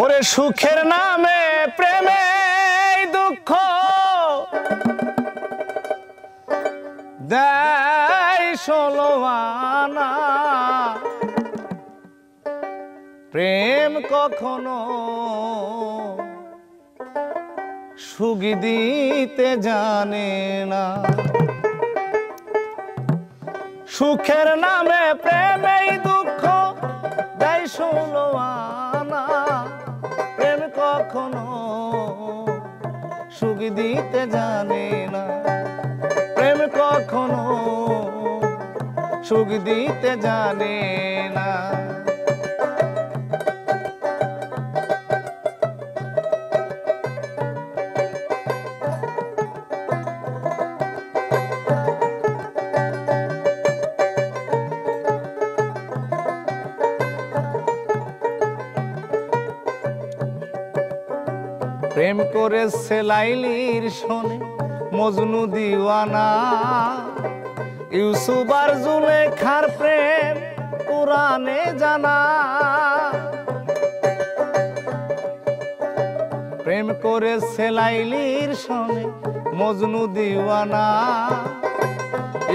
ওরে সুখের নামে প্রেমে দুঃখ দেয় ষোলো আনা, প্রেম কখনো সুখ দিতে জানে না। সুখের নামে প্রেমে দুঃখ দেয় ষোলো আনা, প্রেম কখনো সুখ দিতে জানে না। প্রেম কখনো সুখ দিতে জানে না। প্রেম করেছে লাইলির শোনে মজনু দিওয়ানা, ইউসুফ আর জুলেখার প্রেম কুরআনে জানা। প্রেম করেছে লাইলির শোনে মজনু দিওয়ানা,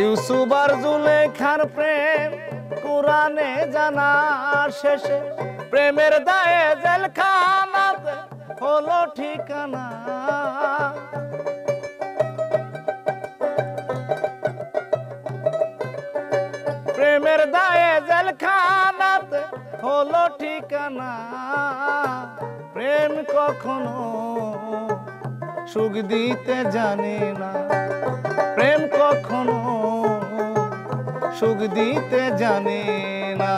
ইউসুফ আর জুলেখার প্রেম কুরআনে জানা। শেষে প্রেমের দায়ে জেলখানাতে হলো ঠিকানা। প্রেমের দায়ে জেলখানাতে হলো ঠিকানা। প্রেম কখনো সুখ দিতে জানে না। প্রেম কখনো সুখ দিতে জানে না।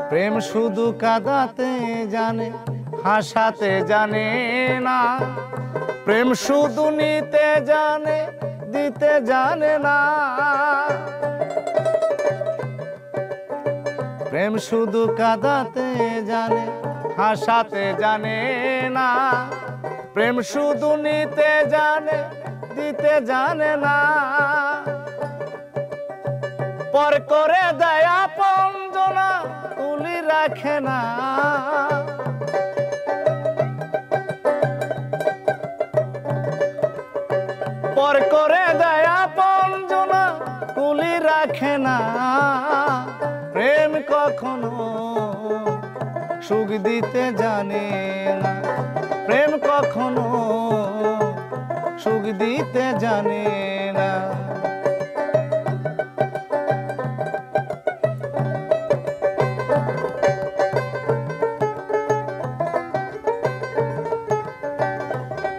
প্রেম শুধু কাঁদাতে জানে, হাসাতে জানে না। প্রেম শুধু নিতে জানে, দিতে জানে না। প্রেম শুধু কাঁদাতে জানে, হাসাতে জানে না। প্রেম শুধু নিতে জানে, দিতে জানে না। পর করে দেয় আপনজনা, তুলি রাখে না। পর করে দেয় আপনজনা, তুলি রাখে না। প্রেম কখনো সুখ দিতে জানে না। প্রেম কখনো সুখ দিতে জানে না।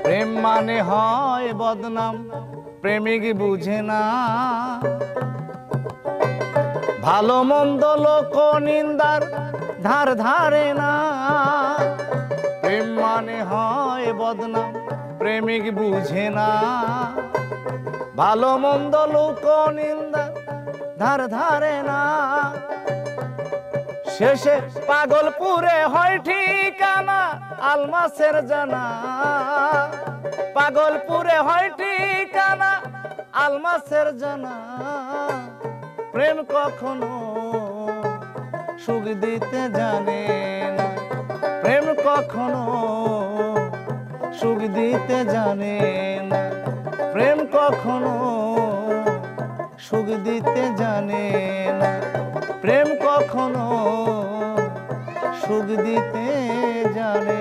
প্রেম মানে হয় বদনাম, প্রেমিক বুঝে না। ভালো মন্দ লোক নিন্দার ধার ধারে না। প্রেম মানে হয় বদনাম, প্রেমিক বুঝে না। ভালো মন্দ লোক নিন্দার ধার ধারে না। শেষে পাগলপুরে হয় ঠিকানা, আলমাসের জানা। পাগলপুরে হয় ঠিকানা, আলমাসের জানা। প্রেম কখনো সুখ দিতে জানে না। প্রেম কখনো সুখ দিতে জানে না। প্রেম কখনো সুখ দিতে জানে না। প্রেম কখনো সুখ দিতে জানে